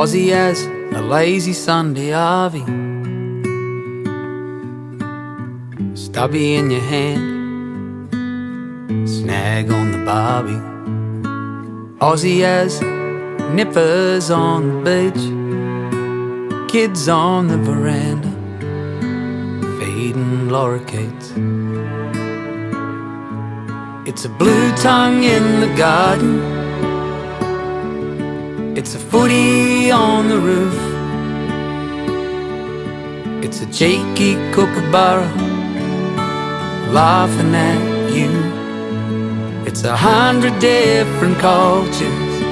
Aussie as a lazy Sunday Harvey, stubby in your hand, snag on the barbie. Aussie as nippers on the beach, kids on the veranda, feeding lorikeets. It's a blue tongue in the garden, it's a footy on the roof, it's a cheeky kookaburra laughing at you. It's 100 different cultures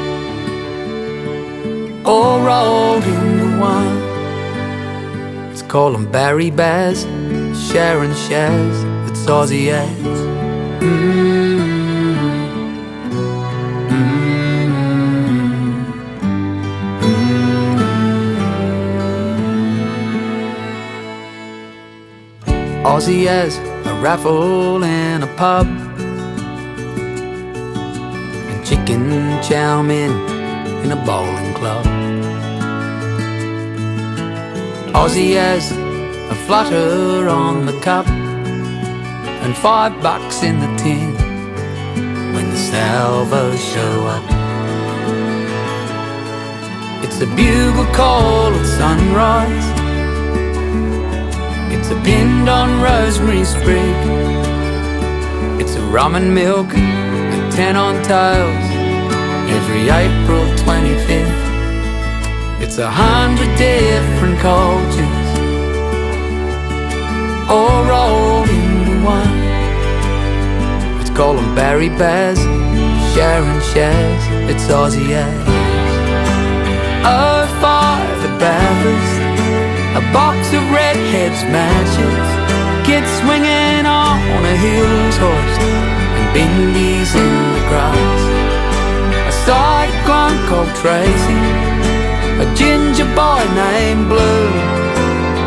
all rolled into one. Let's call them Barry Baz, Sharon Shaz, it's Aussie as. Aussie as a raffle in a pub, and chicken chow mein in a bowling club. Aussie as a flutter on the cup, and $5 in the tin when the salvos show up. It's a bugle call at sunrise, it's a pinned on rosemary sprig, it's a rum and milk and 10 on tails every April 25th. It's 100 different cultures all rolled into one. Let's call them Barry Baz, Sharon Shaz, it's Aussie as. 05 at Bathurst, a box of redheads matches, kids swinging on a Hills horse, and bindies in the grass. A cyclone called Tracy, a ginger boy named Blue,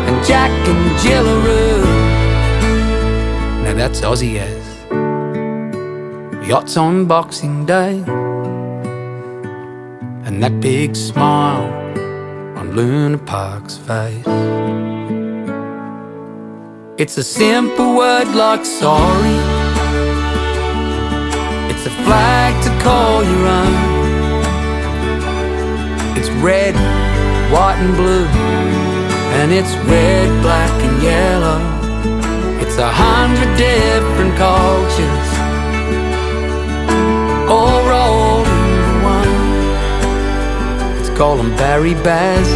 and Jack and Jillaroo. Now that's Aussie as. Yachts on Boxing Day, and that big smile on Luna Park's face. It's a simple word like sorry, it's a flag to call your own. It's red, white and blue, and it's red, black and yellow. It's 100 different cultures all rolled into one. Let's call them Barry Baz,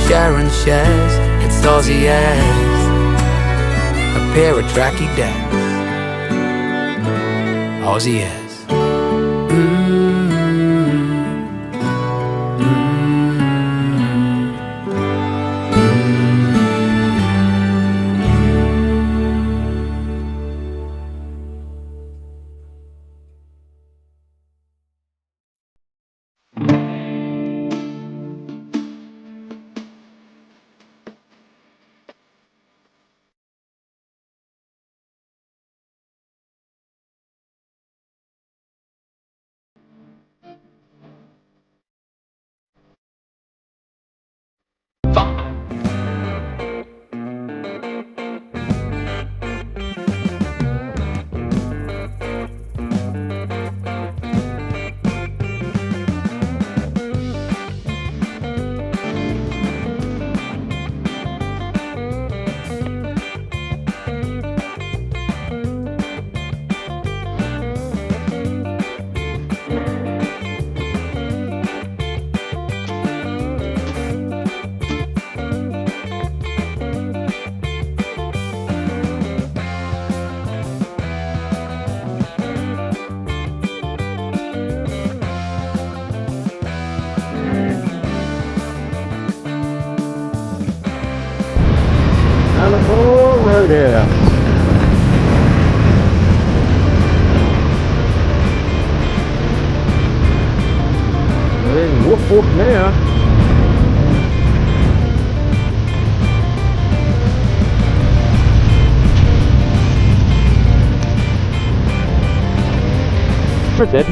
Sharon Shaz, it's Aussie as. A pair of tracky dads, Aussie as. Nullarbor roadhouse. There's whoop whoop now. Where's Ed?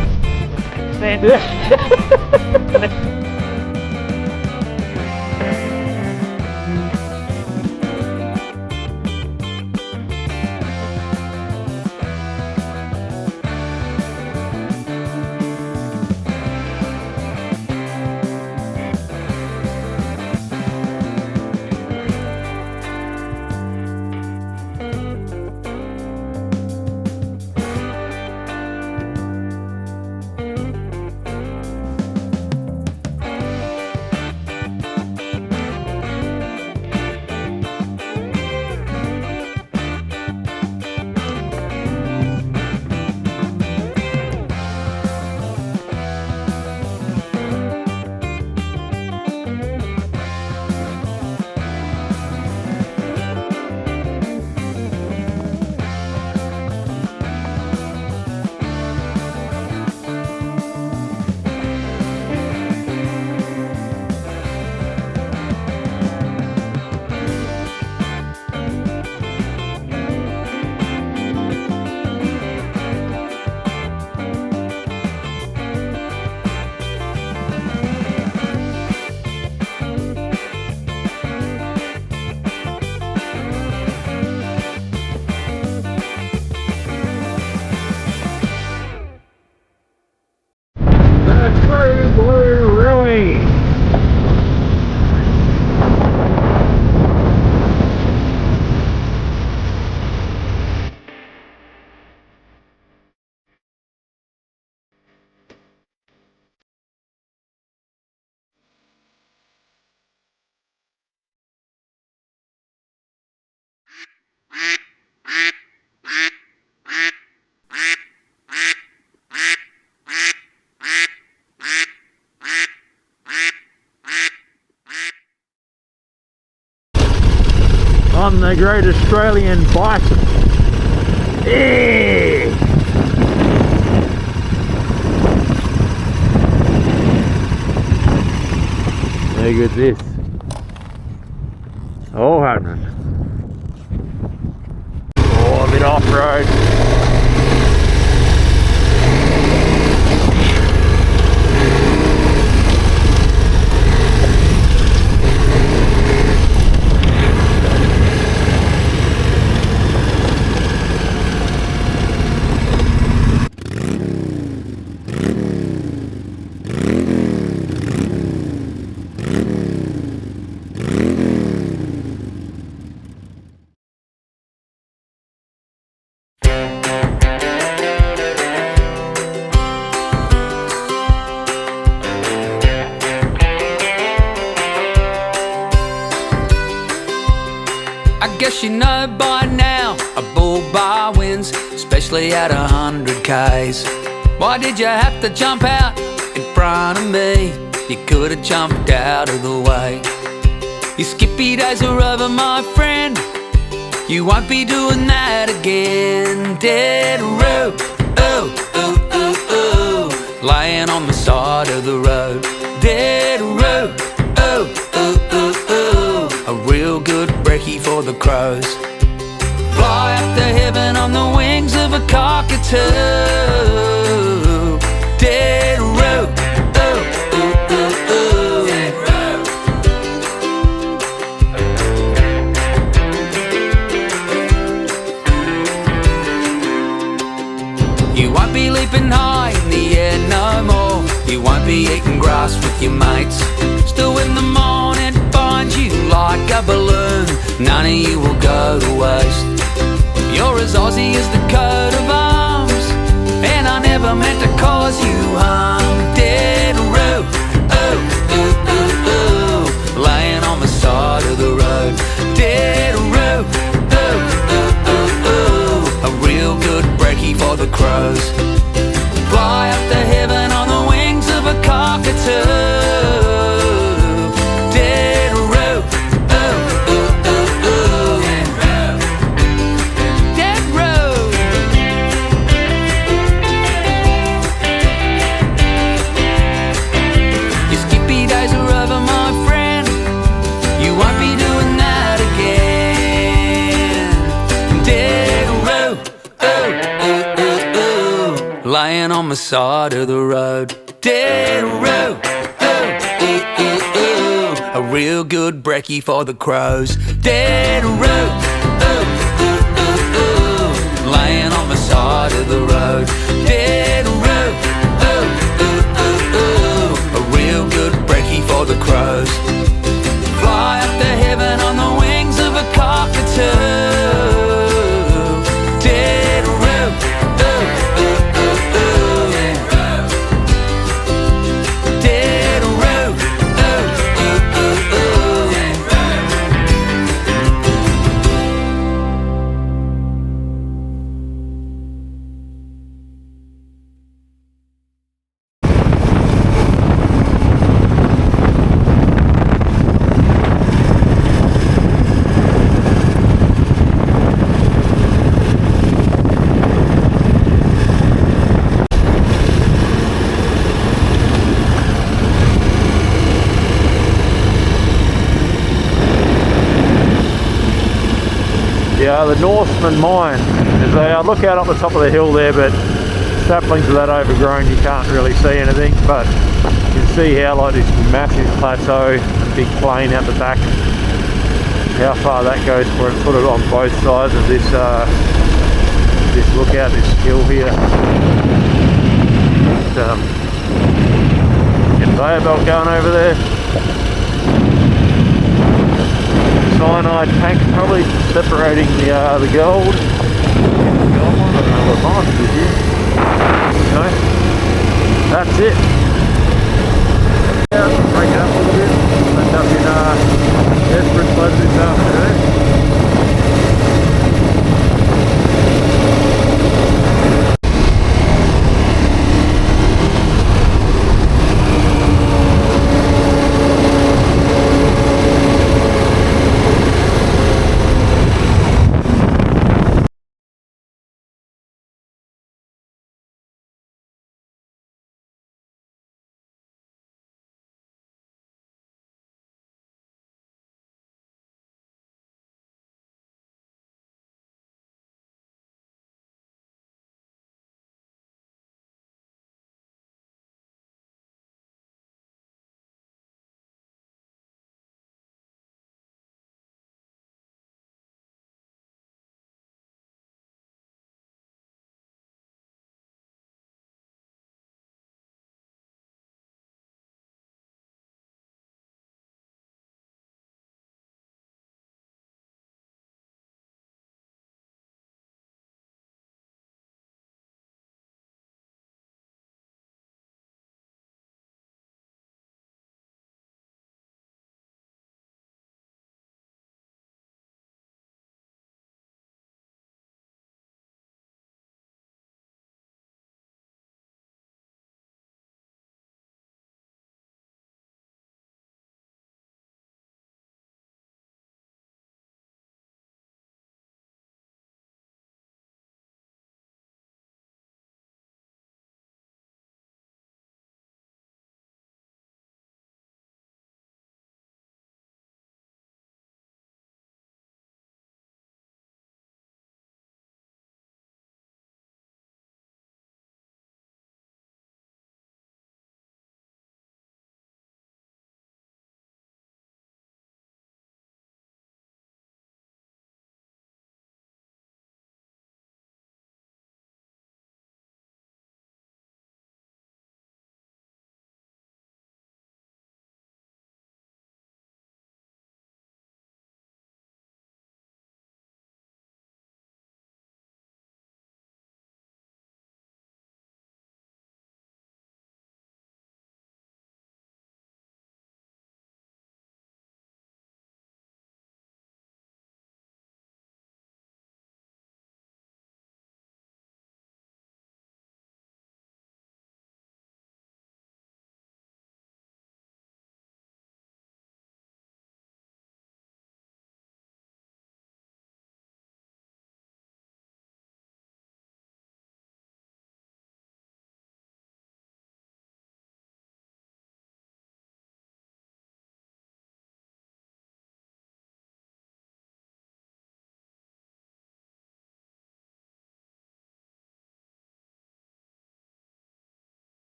on the Great Australian Bison. Yeah. How good's this? Oh, happening. Oh, a bit off-road. I guess you know by now a bull bar wins, especially at 100 Ks. Why did you have to jump out in front of me? You could have jumped out of the way. Your skippy days are over, my friend. You won't be doing that again. Dead road, ooh, ooh, ooh, ooh, laying on the side of the road. Dead road, ooh, ooh, ooh, ooh, a real good brekkie for the crows. Fly up to heaven on the wings of a cockatoo. Dead road, ooh, ooh, ooh, ooh. Dead road. You won't be leaping high in the air no more. You won't be eating grass with your mates. Still in the morning find you like a balloon. None of you will go to waste. You're as Aussie as the coat of arms, and I never meant to cause you harm. Dead road, ooh, ooh, ooh, ooh, laying on the side of the road. Dead road, ooh, ooh, ooh, ooh, a real good brekkie for the crows. Fly up to heaven on the wings of a cockatoo. Dead road, ooh, ooh, ooh, ooh. Dead road. Your skippy days are over, my friend. You won't be doing that again. Dead road, ooh, ooh, ooh, ooh, laying on the side of the road. Dead road, ooh, ooh, ooh, ooh, a real good brekkie for the crows. Dead road, ooh, ooh, ooh, ooh, laying on the side of the road. Dead road, ooh, ooh, ooh, ooh, a real good brekkie for the crows. Fly up to heaven on the wings of a cockatoo. Dead road, ooh, ooh, ooh, ooh. Dead road, ooh, ooh, ooh, ooh. Yeah, the Norseman mine. There's a look out up the top of the hill there, but saplings are that overgrown you can't really see anything, but you can see how like this massive plateau and big plain out the back, how far that goes for it, put it on both sides of this this lookout, this hill here. Conveyor belt going over there. Cyanide tank probably separating the gold. I don't know what mine is here. Okay. That's it. Yeah, break it up a little bit. End up in Esperance later this afternoon.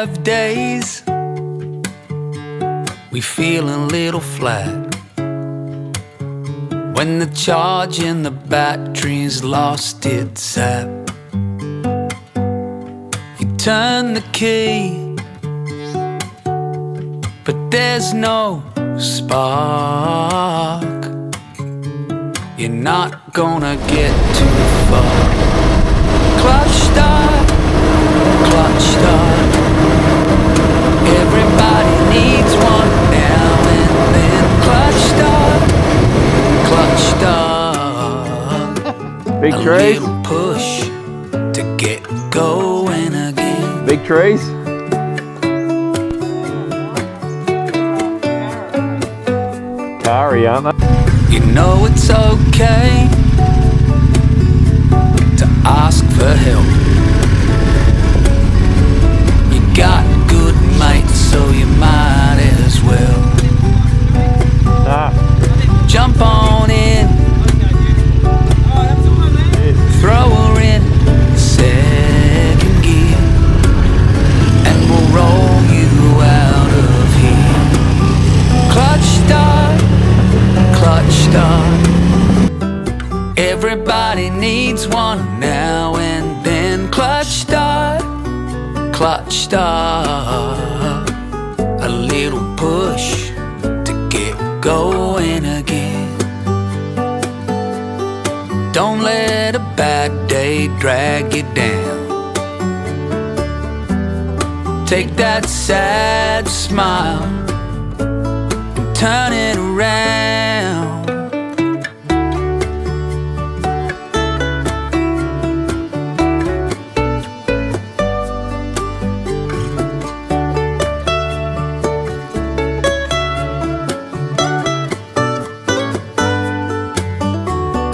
have days we feel a little flat, when the charge in the battery's lost its sap. You turn the key, but there's no spark. You're not gonna get too far. Clutch start, clutch start. Everybody needs one now and then. Clutch start, clutch start. Big A trees? little push to get going again. Big trees? Tarry, aren't they? You know it's okay to ask for help. You got good mates, so you might as well Nah. jump on in, throw her in second gear, and we'll roll you out of here. Clutch start, clutch start. Everybody needs one now and then. Clutch start, clutch start. A little push to get going again. Don't let a bad day drag you down. Take that sad smile and turn it around.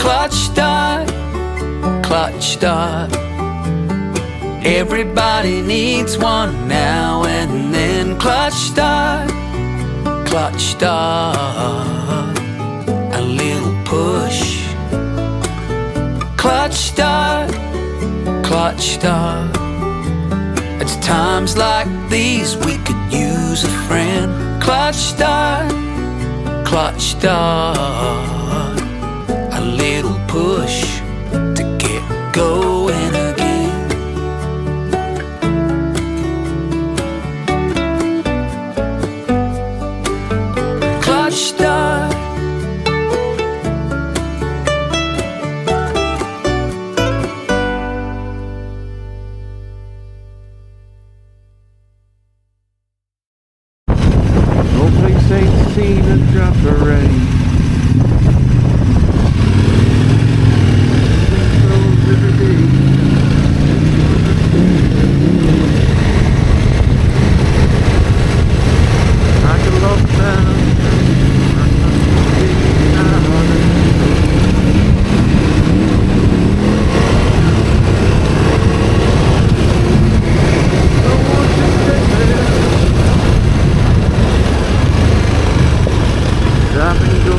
Clutch start, clutch start. Everybody needs one now and then. Clutch start, clutch start. A little push. Clutch start, clutch start. It's times like these we could use a friend. Clutch start, clutch start. A little push to get going again. Clutch start. Hopefully Saint seen a drop of rain. Every day. I can look down. Stop and go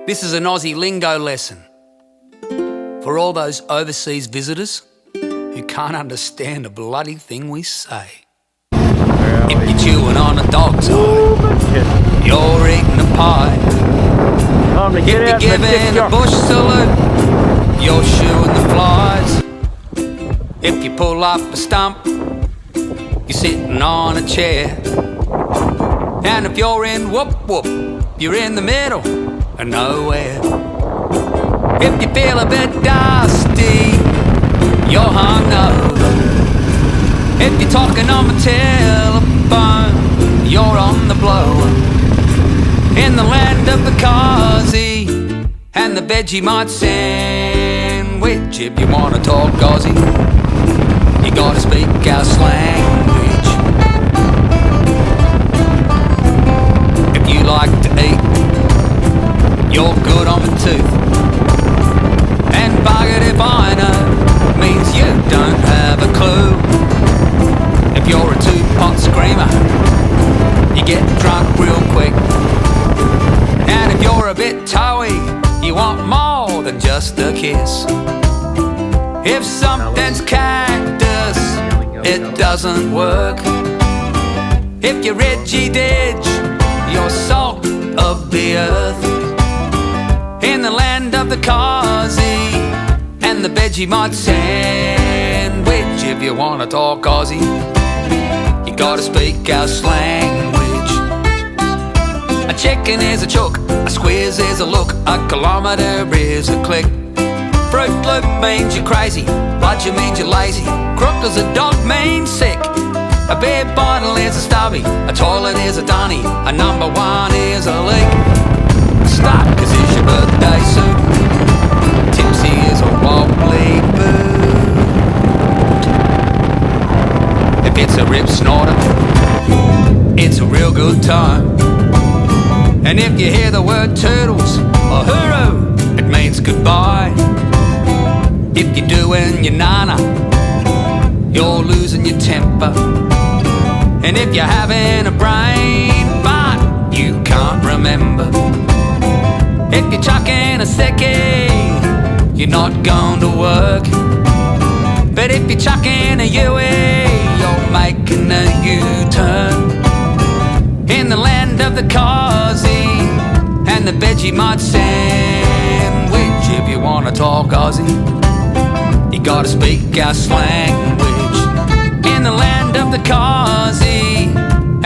This is an Aussie lingo lesson for all those overseas visitors who can't understand a bloody thing we say. If you're chewing on a dog's eye, you're eating a pie. If you're giving a bush salute, you're shooing the flies. If you pull up a stump, you're sitting on a chair. And if you're in whoop whoop, you're in the middle of nowhere. If you feel a bit dusty, you're hungover. If you're talking on the telephone, you're on the blower. In the land of the Kazi and the Vegemite sandwich. If you wanna talk Aussie, you gotta speak our language. If you like to eat, you're good on the tooth. And buggered if I know means you don't have a clue. If you're a two-pot screamer, you get drunk real quick. And if you're a bit toey, you want more than just a kiss. If something's cactus, it doesn't work. If you're Reggie-Didge, you're salt of the earth. In the land of the Kazi and the Vegemite sandwich. If you wanna talk Aussie, you gotta speak our language. A chicken is a chook, a squeeze is a look, a kilometre is a click. Fruit Loop means you're crazy, bludger means you're lazy, crook as a dog means sick. A beer bottle is a stubby, a toilet is a dunny, a number one is a leak. Stuck cause it's your birthday suit, tipsy is a wobbly boot. If it's a rip snorter, it's a real good time. And if you hear the word turtles or hooroo, it means goodbye. If you're doing your nana, you're losing your temper. And if you're having a brain fart, you can't remember. If you're chucking a sickie, you're not going to work. But if you're chucking a Yui, you're making a U-turn. In the land of the Kazi and the Vegemite sandwich. If you wanna talk Aussie, you gotta speak our language. In the land of the Kazi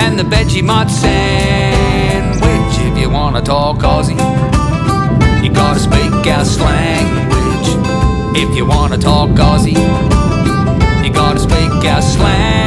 and the Vegemite sandwich. If you wanna talk Aussie, you gotta speak our language. If you wanna talk Aussie, you gotta speak our slang.